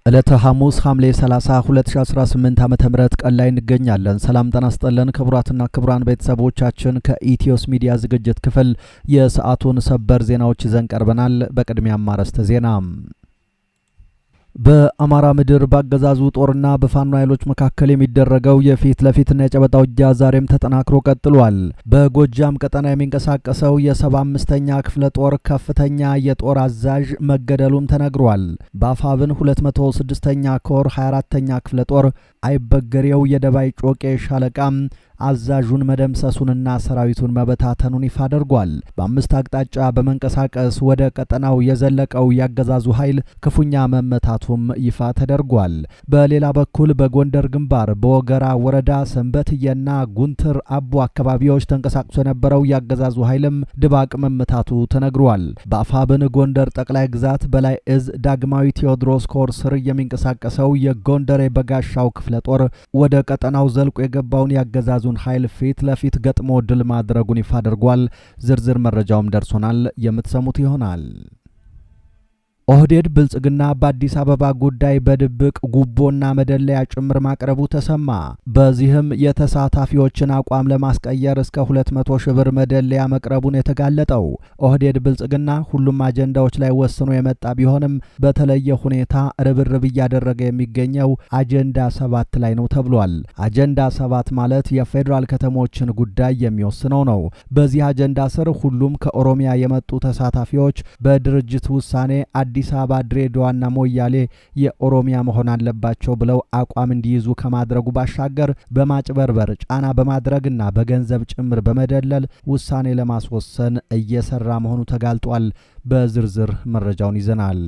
ዕለተ ሐሙስ ሐምሌ 30 2018 ዓ.ም ቀን ላይ እንገኛለን። ሰላም ጤና ይስጥልን ክቡራትና ክቡራን ቤተሰቦቻችን ከኢትዮስ ሚዲያ ዝግጅት ክፍል የሰዓቱን ሰበር ዜናዎች ይዘን ቀርበናል። በቅድሚያም አርዕስተ ዜና። በአማራ ምድር ባገዛዙ ጦርና በፋኖ ኃይሎች መካከል የሚደረገው የፊት ለፊትና የጨበጣ ውጊያ ዛሬም ተጠናክሮ ቀጥሏል። በጎጃም ቀጠና የሚንቀሳቀሰው የ75ኛ ክፍለ ጦር ከፍተኛ የጦር አዛዥ መገደሉም ተነግሯል። በአፋብን 206ኛ ኮር 24ኛ ክፍለ ጦር አይበገሬው የደባይ ጮቄ ሻለቃም አዛዡን መደምሰሱንና ሰራዊቱን መበታተኑን ይፋ አድርጓል። በአምስት አቅጣጫ በመንቀሳቀስ ወደ ቀጠናው የዘለቀው ያገዛዙ ኃይል ክፉኛ መመታቱም ይፋ ተደርጓል። በሌላ በኩል በጎንደር ግንባር በወገራ ወረዳ ሰንበትየና ጉንትር አቦ አካባቢዎች ተንቀሳቅሶ የነበረው ያገዛዙ ኃይልም ድባቅ መመታቱ ተነግሯል። በአፋብን ጎንደር ጠቅላይ ግዛት በላይ እዝ ዳግማዊ ቴዎድሮስ ኮር ስር የሚንቀሳቀሰው የጎንደር የበጋሻው ክፍለ ጦር ወደ ቀጠናው ዘልቆ የገባውን ያገዛዙ ኃይል ፊት ለፊት ገጥሞ ድል ማድረጉን ይፋ አድርጓል። ዝርዝር መረጃውም ደርሶናል፣ የምትሰሙት ይሆናል። ኦህዴድ ብልጽግና በአዲስ አበባ ጉዳይ በድብቅ ጉቦና መደለያ ጭምር ማቅረቡ ተሰማ። በዚህም የተሳታፊዎችን አቋም ለማስቀየር እስከ 200 ሺህ ብር መደለያ መቅረቡን የተጋለጠው ኦህዴድ ብልጽግና ሁሉም አጀንዳዎች ላይ ወስኖ የመጣ ቢሆንም በተለየ ሁኔታ ርብርብ እያደረገ የሚገኘው አጀንዳ 7 ላይ ነው ተብሏል። አጀንዳ 7 ማለት የፌዴራል ከተሞችን ጉዳይ የሚወስነው ነው። በዚህ አጀንዳ ስር ሁሉም ከኦሮሚያ የመጡ ተሳታፊዎች በድርጅት ውሳኔ አዲስ አበባ፣ ድሬዳዋና ሞያሌ የኦሮሚያ መሆን አለባቸው ብለው አቋም እንዲይዙ ከማድረጉ ባሻገር በማጭበርበር ጫና በማድረግና በገንዘብ ጭምር በመደለል ውሳኔ ለማስወሰን እየሰራ መሆኑ ተጋልጧል። በዝርዝር መረጃውን ይዘናል።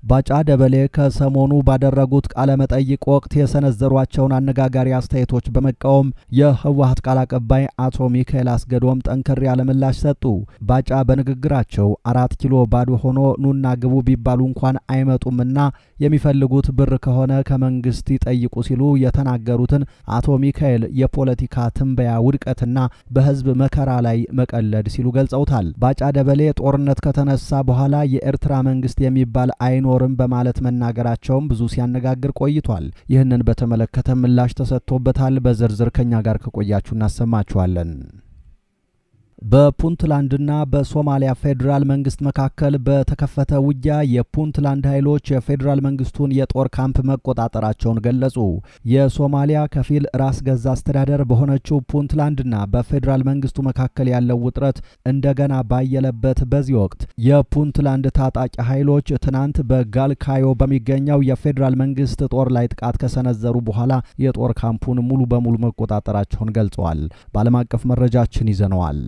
ባጫ ደበሌ ከሰሞኑ ባደረጉት ቃለ መጠይቅ ወቅት የሰነዘሯቸውን አነጋጋሪ አስተያየቶች በመቃወም የህወሓት ቃል አቀባይ አቶ ሚካኤል አስገዶም ጠንከር ያለ ምላሽ ሰጡ። ባጫ በንግግራቸው 4 ኪሎ ባዶ ሆኖ ኑና ግቡ ቢባሉ እንኳን አይመጡምና የሚፈልጉት ብር ከሆነ ከመንግስት ይጠይቁ ሲሉ የተናገሩትን አቶ ሚካኤል የፖለቲካ ትንበያ ውድቀትና በህዝብ መከራ ላይ መቀለድ ሲሉ ገልጸውታል። ባጫ ደበሌ ጦርነት ከተነሳ በኋላ የኤርትራ መንግስት የሚባል አይኖርም በማለት መናገራቸውም ብዙ ሲያነጋግር ቆይቷል። ይህንን በተመለከተ ምላሽ ተሰጥቶበታል። በዝርዝር ከኛ ጋር ከቆያችሁ እናሰማችኋለን። በፑንትላንድና በሶማሊያ ፌዴራል መንግስት መካከል በተከፈተ ውጊያ የፑንትላንድ ኃይሎች የፌዴራል መንግስቱን የጦር ካምፕ መቆጣጠራቸውን ገለጹ። የሶማሊያ ከፊል ራስ ገዛ አስተዳደር በሆነችው ፑንትላንድና በፌዴራል መንግስቱ መካከል ያለው ውጥረት እንደገና ባየለበት በዚህ ወቅት የፑንትላንድ ታጣቂ ኃይሎች ትናንት በጋልካዮ በሚገኘው የፌዴራል መንግስት ጦር ላይ ጥቃት ከሰነዘሩ በኋላ የጦር ካምፑን ሙሉ በሙሉ መቆጣጠራቸውን ገልጸዋል። በዓለም አቀፍ መረጃችን ይዘነዋል።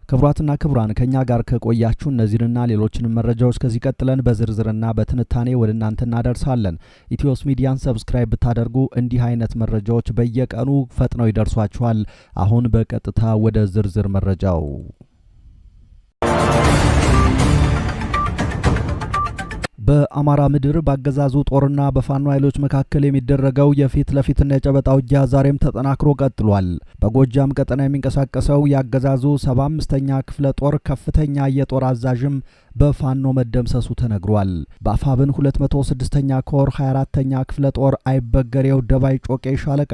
ክቡራትና ክቡራን ከኛ ጋር ከቆያችሁ እነዚህንና ሌሎችንም መረጃዎች ከዚህ ቀጥለን በዝርዝርና በትንታኔ ወደ እናንተ እናደርሳለን። ኢትዮስ ሚዲያን ሰብስክራይብ ብታደርጉ እንዲህ አይነት መረጃዎች በየቀኑ ፈጥነው ይደርሷችኋል። አሁን በቀጥታ ወደ ዝርዝር መረጃው። በአማራ ምድር ባገዛዙ ጦርና በፋኖ ኃይሎች መካከል የሚደረገው የፊት ለፊትና የጨበጣ ውጊያ ዛሬም ተጠናክሮ ቀጥሏል። በጎጃም ቀጠና የሚንቀሳቀሰው ያገዛዙ 75ኛ ክፍለ ጦር ከፍተኛ የጦር አዛዥም በፋኖ መደምሰሱ ተነግሯል። በአፋብን 206ኛ ኮር 24ኛ ክፍለ ጦር አይበገሬው ደባይ ጮቄ ሻለቃ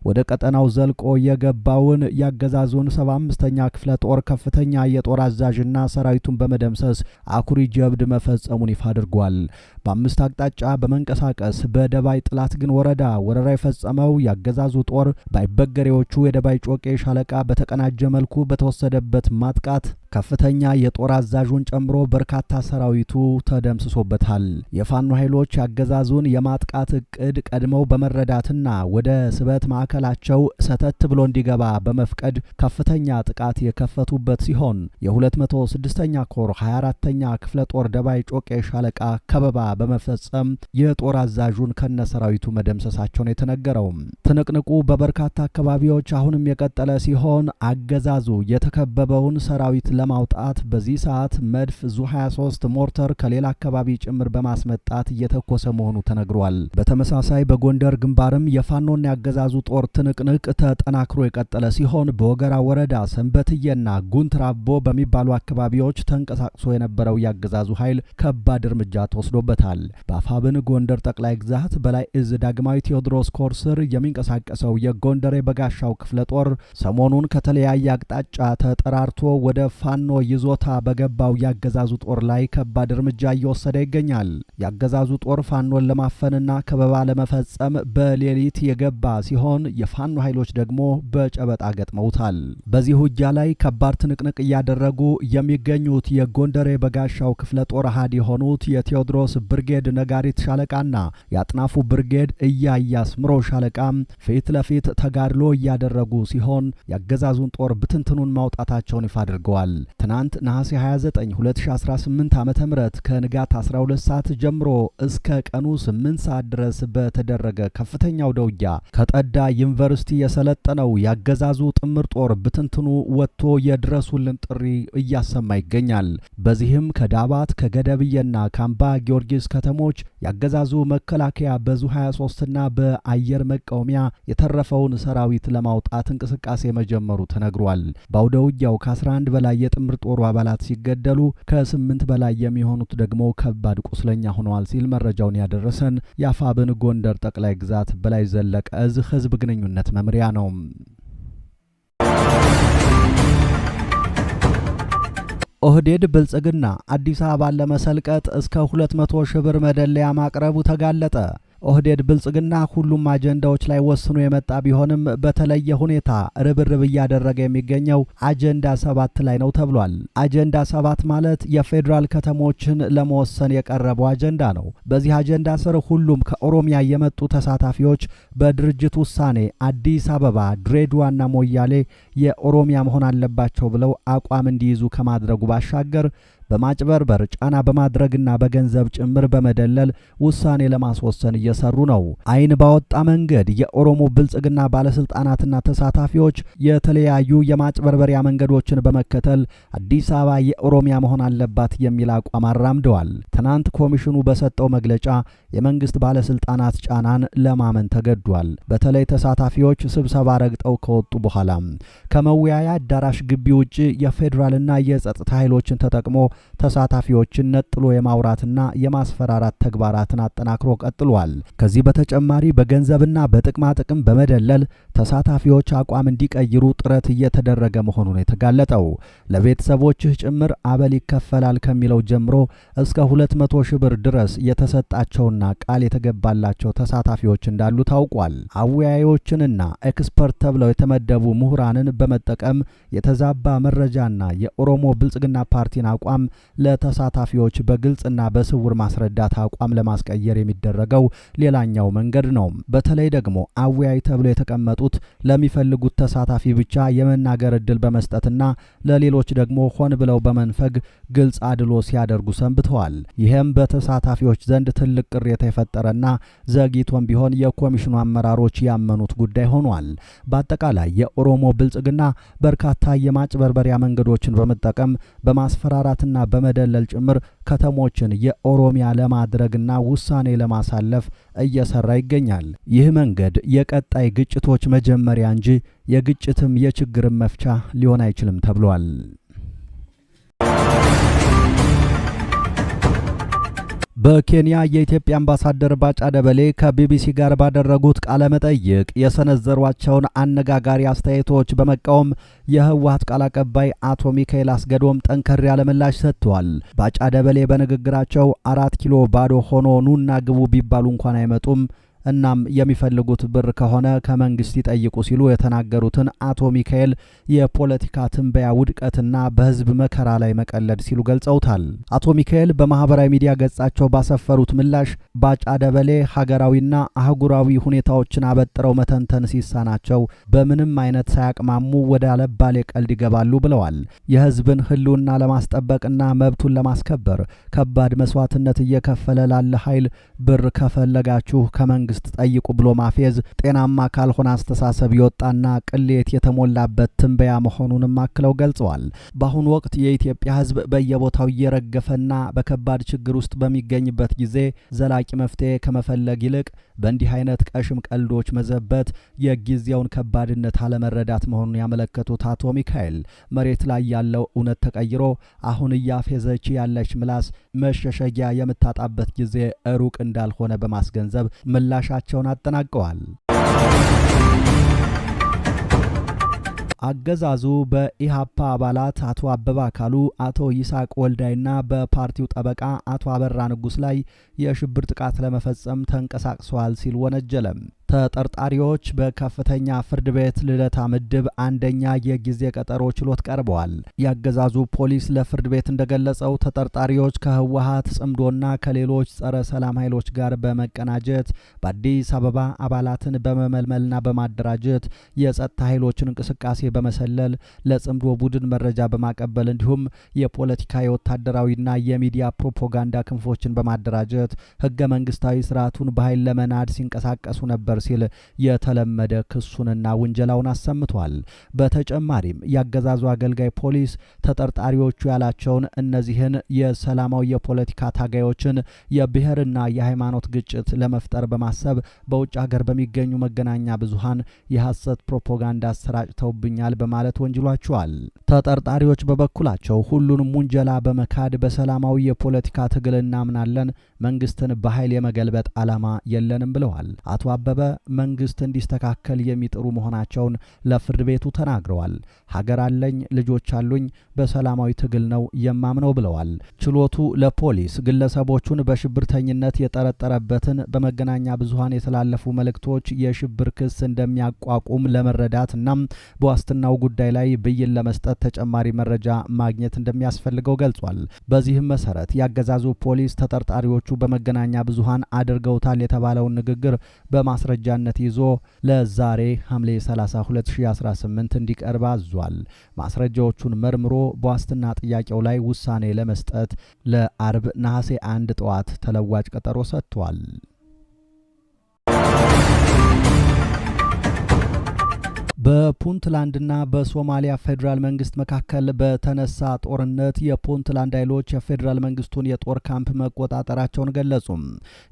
ወደ ቀጠናው ዘልቆ የገባውን ያገዛዙን 75ኛ ክፍለ ጦር ከፍተኛ የጦር አዛዥና ሰራዊቱን በመደምሰስ አኩሪ ጀብድ መፈጸሙን ይፋ አድርጓል። በአምስት አቅጣጫ በመንቀሳቀስ በደባይ ጥላት ግን ወረዳ ወረራ የፈጸመው ያገዛዙ ጦር ባይበገሬዎቹ የደባይ ጮቄ ሻለቃ በተቀናጀ መልኩ በተወሰደበት ማጥቃት ከፍተኛ የጦር አዛዡን ጨምሮ በርካታ ሰራዊቱ ተደምስሶበታል። የፋኖ ኃይሎች ያገዛዙን የማጥቃት እቅድ ቀድመው በመረዳትና ወደ ስበት ማዕከላቸው ሰተት ብሎ እንዲገባ በመፍቀድ ከፍተኛ ጥቃት የከፈቱበት ሲሆን የ206ኛ ኮር 24ኛ ክፍለ ጦር ደባይ ጮቄ ሻለቃ ከበባ በመፈጸም የጦር አዛዡን ከነሰራዊቱ መደምሰሳቸውን የተነገረው። ትንቅንቁ በበርካታ አካባቢዎች አሁንም የቀጠለ ሲሆን አገዛዙ የተከበበውን ሰራዊት ለማውጣት በዚህ ሰዓት መድፍ ዙ23 ሞርተር ከሌላ አካባቢ ጭምር በማስመጣት እየተኮሰ መሆኑ ተነግሯል። በተመሳሳይ በጎንደር ግንባርም የፋኖና ያገዛዙ ጦር ትንቅንቅ ተጠናክሮ የቀጠለ ሲሆን በወገራ ወረዳ ሰንበትየና ጉንትራቦ በሚባሉ አካባቢዎች ተንቀሳቅሶ የነበረው ያገዛዙ ኃይል ከባድ እርምጃ ተወስዶበታል። በአፋብን ጎንደር ጠቅላይ ግዛት በላይ እዝ ዳግማዊ ቴዎድሮስ ኮር ስር የሚንቀሳቀሰው የጎንደር የበጋሻው ክፍለ ጦር ሰሞኑን ከተለያየ አቅጣጫ ተጠራርቶ ወደ ፋኖ ይዞታ በገባው ያገዛዙ ጦር ላይ ከባድ እርምጃ እየወሰደ ይገኛል። ያገዛዙ ጦር ፋኖን ለማፈንና ከበባ ለመፈጸም በሌሊት የገባ ሲሆን የፋኖ ኃይሎች ደግሞ በጨበጣ ገጥመውታል። በዚህ ውጊያ ላይ ከባድ ትንቅንቅ እያደረጉ የሚገኙት የጎንደር የበጋሻው ክፍለ ጦር አሃድ የሆኑት የቴዎድሮስ ብርጌድ ነጋሪት ሻለቃና የአጥናፉ ብርጌድ እያያስ ምሮ ሻለቃ ፊት ለፊት ተጋድሎ እያደረጉ ሲሆን ያገዛዙን ጦር ብትንትኑን ማውጣታቸውን ይፋ አድርገዋል። ትናንት ነሐሴ 29 2018 ዓ.ም ከንጋት 12 ሰዓት ጀምሮ እስከ ቀኑ 8 ሰዓት ድረስ በተደረገ ከፍተኛው ውጊያ ከጠዳ ዩኒቨርሲቲ የሰለጠነው ያገዛዙ ጥምር ጦር ብትንትኑ ወጥቶ የድረሱልን ጥሪ እያሰማ ይገኛል። በዚህም ከዳባት ከገደብየና ካምባ ጊዮርጊስ ከተሞች ያገዛዙ መከላከያ በዙ 23ና በአየር መቃወሚያ የተረፈውን ሰራዊት ለማውጣት እንቅስቃሴ መጀመሩ ተነግሯል። በአውደ ውጊያው ከ11 በላይ የጥምር ጦሩ አባላት ሲገደሉ ከ8 በላይ የሚሆኑት ደግሞ ከባድ ቁስለኛ ሆነዋል ሲል መረጃውን ያደረሰን የአፋብን ጎንደር ጠቅላይ ግዛት በላይ ዘለቀ እዝ ህዝብ ግንኙነት መምሪያ ነው። ኦህዴድ ብልጽግና አዲስ አበባን ለመሰልቀጥ እስከ 200 ሺህ ብር መደለያ ማቅረቡ ተጋለጠ። ኦህዴድ ብልጽግና ሁሉም አጀንዳዎች ላይ ወስኖ የመጣ ቢሆንም በተለየ ሁኔታ ርብርብ እያደረገ የሚገኘው አጀንዳ 7 ላይ ነው ተብሏል። አጀንዳ 7 ማለት የፌዴራል ከተሞችን ለመወሰን የቀረበው አጀንዳ ነው። በዚህ አጀንዳ ስር ሁሉም ከኦሮሚያ የመጡ ተሳታፊዎች በድርጅት ውሳኔ አዲስ አበባ፣ ድሬዳዋና ሞያሌ የኦሮሚያ መሆን አለባቸው ብለው አቋም እንዲይዙ ከማድረጉ ባሻገር በማጭበርበር ጫና በማድረግና በገንዘብ ጭምር በመደለል ውሳኔ ለማስወሰን እየሰሩ ነው። አይን ባወጣ መንገድ የኦሮሞ ብልጽግና ባለስልጣናትና ተሳታፊዎች የተለያዩ የማጭበርበሪያ መንገዶችን በመከተል አዲስ አበባ የኦሮሚያ መሆን አለባት የሚል አቋም አራምደዋል። ትናንት ኮሚሽኑ በሰጠው መግለጫ የመንግስት ባለስልጣናት ጫናን ለማመን ተገዷል። በተለይ ተሳታፊዎች ስብሰባ ረግጠው ከወጡ በኋላ ከመወያያ አዳራሽ ግቢ ውጪ የፌዴራልና የጸጥታ ኃይሎችን ተጠቅሞ ተሳታፊዎችን ነጥሎ የማውራትና የማስፈራራት ተግባራትን አጠናክሮ ቀጥሏል። ከዚህ በተጨማሪ በገንዘብና በጥቅማ ጥቅም በመደለል ተሳታፊዎች አቋም እንዲቀይሩ ጥረት እየተደረገ መሆኑን የተጋለጠው ለቤተሰቦችህ ጭምር አበል ይከፈላል ከሚለው ጀምሮ እስከ 200 ሺህ ብር ድረስ የተሰጣቸውና ቃል የተገባላቸው ተሳታፊዎች እንዳሉ ታውቋል። አወያዮችንና ኤክስፐርት ተብለው የተመደቡ ምሁራንን በመጠቀም የተዛባ መረጃና የኦሮሞ ብልጽግና ፓርቲን አቋም ለተሳታፊዎች በግልጽና በስውር ማስረዳት አቋም ለማስቀየር የሚደረገው ሌላኛው መንገድ ነው። በተለይ ደግሞ አወያይ ተብለው የተቀመጡት ለሚፈልጉት ተሳታፊ ብቻ የመናገር እድል በመስጠትና ለሌሎች ደግሞ ሆን ብለው በመንፈግ ግልጽ አድሎ ሲያደርጉ ሰንብተዋል። ይህም በተሳታፊዎች ዘንድ ትልቅ ቅሬታ የፈጠረና ዘግይቶም ቢሆን የኮሚሽኑ አመራሮች ያመኑት ጉዳይ ሆኗል። በአጠቃላይ የኦሮሞ ብልጽግና በርካታ የማጭበርበሪያ መንገዶችን በመጠቀም በማስፈራራትና በመደለል ጭምር ከተሞችን የኦሮሚያ ለማድረግና ውሳኔ ለማሳለፍ እየሰራ ይገኛል። ይህ መንገድ የቀጣይ ግጭቶች መጀመሪያ እንጂ የግጭትም የችግርም መፍቻ ሊሆን አይችልም ተብሏል። በኬንያ የኢትዮጵያ አምባሳደር ባጫ ደበሌ ከቢቢሲ ጋር ባደረጉት ቃለ መጠይቅ የሰነዘሯቸውን አነጋጋሪ አስተያየቶች በመቃወም የህወሓት ቃል አቀባይ አቶ ሚካኤል አስገዶም ጠንከር ያለ ምላሽ ሰጥተዋል። ባጫ ደበሌ በንግግራቸው 4 ኪሎ ባዶ ሆኖ ኑና ግቡ ቢባሉ እንኳን አይመጡም፣ እናም የሚፈልጉት ብር ከሆነ ከመንግስት ይጠይቁ ሲሉ የተናገሩትን አቶ ሚካኤል የፖለቲካ ትንበያ ውድቀትና በህዝብ መከራ ላይ መቀለድ ሲሉ ገልጸውታል። አቶ ሚካኤል በማህበራዊ ሚዲያ ገጻቸው ባሰፈሩት ምላሽ ባጫ ደበሌ ሀገራዊና አህጉራዊ ሁኔታዎችን አበጥረው መተንተን ሲሳናቸው በምንም አይነት ሳያቅማሙ ወደ አለባሌ ቀልድ ይገባሉ ብለዋል። የህዝብን ህልውና ለማስጠበቅና መብቱን ለማስከበር ከባድ መስዋዕትነት እየከፈለ ላለ ኃይል ብር ከፈለጋችሁ ከመንግስት መንግስት ጠይቁ ብሎ ማፌዝ ጤናማ ካልሆነ አስተሳሰብ የወጣና ቅሌት የተሞላበት ትንበያ መሆኑንም አክለው ገልጸዋል። በአሁኑ ወቅት የኢትዮጵያ ሕዝብ በየቦታው እየረገፈና በከባድ ችግር ውስጥ በሚገኝበት ጊዜ ዘላቂ መፍትሄ ከመፈለግ ይልቅ በእንዲህ አይነት ቀሽም ቀልዶች መዘበት የጊዜውን ከባድነት አለመረዳት መሆኑን ያመለከቱት አቶ ሚካኤል መሬት ላይ ያለው እውነት ተቀይሮ አሁን እያፌዘች ያለች ምላስ መሸሸጊያ የምታጣበት ጊዜ ሩቅ እንዳልሆነ በማስገንዘብ ምላሻቸውን አጠናቀዋል። አገዛዙ በኢሃፓ አባላት አቶ አበባ አካሉ፣ አቶ ይስሐቅ ወልዳይና በፓርቲው ጠበቃ አቶ አበራ ንጉስ ላይ የሽብር ጥቃት ለመፈጸም ተንቀሳቅሰዋል ሲል ወነጀለም። ተጠርጣሪዎች በከፍተኛ ፍርድ ቤት ልደታ ምድብ አንደኛ የጊዜ ቀጠሮ ችሎት ቀርበዋል። ያገዛዙ ፖሊስ ለፍርድ ቤት እንደገለጸው ተጠርጣሪዎች ከህወሓት ጽምዶና ከሌሎች ጸረ ሰላም ኃይሎች ጋር በመቀናጀት በአዲስ አበባ አባላትን በመመልመልና በማደራጀት የጸጥታ ኃይሎችን እንቅስቃሴ በመሰለል ለጽምዶ ቡድን መረጃ በማቀበል እንዲሁም የፖለቲካ የወታደራዊና የሚዲያ ፕሮፓጋንዳ ክንፎችን በማደራጀት ህገ መንግስታዊ ስርዓቱን በኃይል ለመናድ ሲንቀሳቀሱ ነበር ሲል የተለመደ ክሱንና ውንጀላውን አሰምቷል። በተጨማሪም ያገዛዙ አገልጋይ ፖሊስ ተጠርጣሪዎቹ ያላቸውን እነዚህን የሰላማዊ የፖለቲካ ታጋዮችን የብሔርና የሃይማኖት ግጭት ለመፍጠር በማሰብ በውጭ ሀገር በሚገኙ መገናኛ ብዙሃን የሐሰት ፕሮፓጋንዳ አሰራጭተውብኛል በማለት ወንጅሏቸዋል። ተጠርጣሪዎች በበኩላቸው ሁሉንም ውንጀላ በመካድ በሰላማዊ የፖለቲካ ትግል እናምናለን፣ መንግስትን በኃይል የመገልበጥ ዓላማ የለንም ብለዋል። አቶ አበበ መንግስት እንዲስተካከል የሚጥሩ መሆናቸውን ለፍርድ ቤቱ ተናግረዋል። ሀገር አለኝ፣ ልጆች አሉኝ፣ በሰላማዊ ትግል ነው የማምነው ብለዋል። ችሎቱ ለፖሊስ ግለሰቦቹን በሽብርተኝነት የጠረጠረበትን በመገናኛ ብዙሃን የተላለፉ መልእክቶች የሽብር ክስ እንደሚያቋቁም ለመረዳት እናም በዋስትናው ጉዳይ ላይ ብይን ለመስጠት ተጨማሪ መረጃ ማግኘት እንደሚያስፈልገው ገልጿል። በዚህም መሰረት ያገዛዙ ፖሊስ ተጠርጣሪዎቹ በመገናኛ ብዙሃን አድርገውታል የተባለውን ንግግር በማስረጃነት ይዞ ለዛሬ ሐምሌ 30 2018 እንዲቀርብ አዟል። ማስረጃዎቹን መርምሮ በዋስትና ጥያቄው ላይ ውሳኔ ለመስጠት ለአርብ ነሐሴ 1 ጠዋት ተለዋጭ ቀጠሮ ሰጥቷል። በፑንትላንድና በሶማሊያ ፌዴራል መንግስት መካከል በተነሳ ጦርነት የፑንትላንድ ኃይሎች የፌዴራል መንግስቱን የጦር ካምፕ መቆጣጠራቸውን ገለጹ።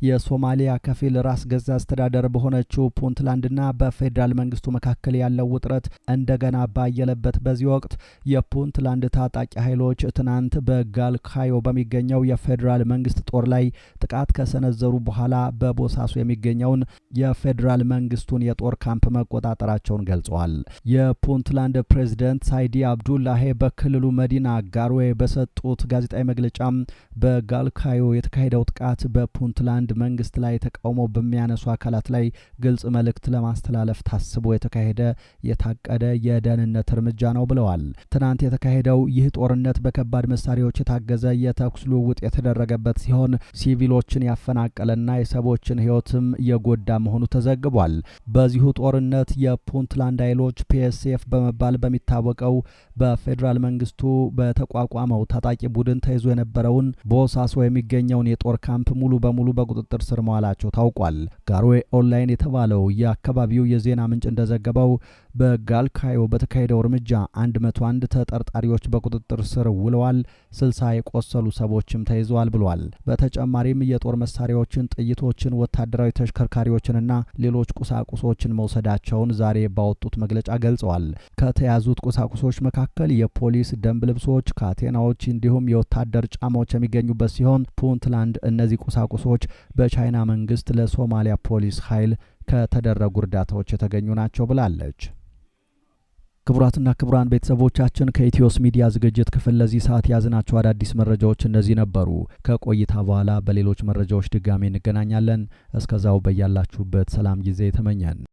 የሶማሊያ ከፊል ራስ ገዝ አስተዳደር በሆነችው ፑንትላንድና በፌዴራል መንግስቱ መካከል ያለው ውጥረት እንደገና ባየለበት በዚህ ወቅት የፑንትላንድ ታጣቂ ኃይሎች ትናንት በጋልካዮ በሚገኘው የፌዴራል መንግስት ጦር ላይ ጥቃት ከሰነዘሩ በኋላ በቦሳሶ የሚገኘውን የፌዴራል መንግስቱን የጦር ካምፕ መቆጣጠራቸውን ገልጸዋል። የፑንትላንድ ፕሬዝዳንት ሳይዲ አብዱላሂ በክልሉ መዲና ጋሮዌ በሰጡት ጋዜጣዊ መግለጫ በጋልካዮ የተካሄደው ጥቃት በፑንትላንድ መንግስት ላይ ተቃውሞ በሚያነሱ አካላት ላይ ግልጽ መልእክት ለማስተላለፍ ታስቦ የተካሄደ የታቀደ የደህንነት እርምጃ ነው ብለዋል። ትናንት የተካሄደው ይህ ጦርነት በከባድ መሳሪያዎች የታገዘ የተኩስ ልውውጥ የተደረገበት ሲሆን ሲቪሎችን ያፈናቀለና የሰዎችን ህይወትም የጎዳ መሆኑ ተዘግቧል። በዚሁ ጦርነት የፑንትላንድ ኃይሎች ፒኤስኤፍ በመባል በሚታወቀው በፌዴራል መንግስቱ በተቋቋመው ታጣቂ ቡድን ተይዞ የነበረውን ቦሳሶ የሚገኘውን የጦር ካምፕ ሙሉ በሙሉ በቁጥጥር ስር መዋላቸው ታውቋል። ጋሮዌ ኦንላይን የተባለው የአካባቢው የዜና ምንጭ እንደዘገበው በጋልካዮ በተካሄደው እርምጃ 101 ተጠርጣሪዎች በቁጥጥር ስር ውለዋል፣ 60 የቆሰሉ ሰዎችም ተይዘዋል ብሏል። በተጨማሪም የጦር መሳሪያዎችን፣ ጥይቶችን፣ ወታደራዊ ተሽከርካሪዎችንና ሌሎች ቁሳቁሶችን መውሰዳቸውን ዛሬ ባወጡት መግለጫ ገልጸዋል። ከተያዙት ቁሳቁሶች መካከል የፖሊስ ደንብ ልብሶች፣ ካቴናዎች እንዲሁም የወታደር ጫማዎች የሚገኙበት ሲሆን ፑንትላንድ እነዚህ ቁሳቁሶች በቻይና መንግስት ለሶማሊያ ፖሊስ ኃይል ከተደረጉ እርዳታዎች የተገኙ ናቸው ብላለች። ክቡራትና ክቡራን ቤተሰቦቻችን ከኢትዮስ ሚዲያ ዝግጅት ክፍል ለዚህ ሰዓት ያዝናቸው አዳዲስ መረጃዎች እነዚህ ነበሩ። ከቆይታ በኋላ በሌሎች መረጃዎች ድጋሜ እንገናኛለን። እስከዛው በያላችሁበት ሰላም ጊዜ ተመኘን።